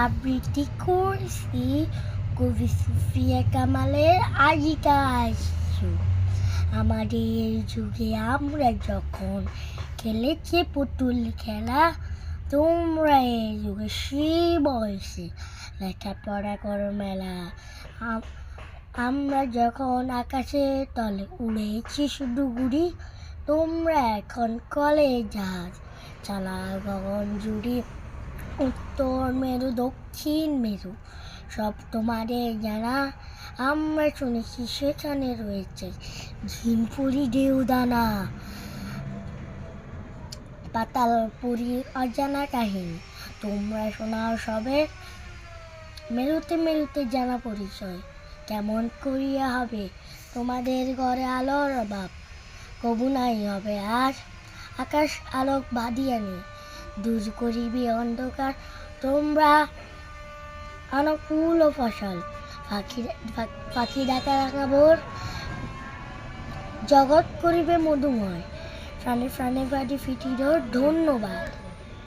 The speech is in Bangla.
আবৃত্তি করছি কবি সুফিয়া কামালের আজিকা আসছো। আমাদের যুগে আমরা যখন খেলেছি পুতুল খেলা, তোমরা এই যুগে সেই বয়সে লেখাপড়া করো মেলা। আমরা যখন আকাশের তলে উড়েছি শুধু গুড়ি, তোমরা এখন কলেজ জাহাজ চালাও গগন জুড়ি। উত্তর মেরু দক্ষিণ মেরু সব তোমাদের জানা, আমরা শুনেছি সেখানে রয়েছে ঝিমপুরি ঢেউদানা। পাতালপুরীর অজানা কাহিনী তোমরা শোনাও সবে, মেরুতে মেরুতে জানা পরিচয় কেমন করিয়া হবে তোমাদের ঘরে আলোর অভাব। কবু নাই হবে আর আকাশ আলোক বাঁধিয়া নিয়ে দূর করিবে অন্ধকার। তোমরা আনো ফুল ও ফসল, পাখি ডাকা রাখা ভোর, জগৎ করিবে মধুময়। প্রাণে প্রাণে বাড়ি ফিটির ধন্যবাদ।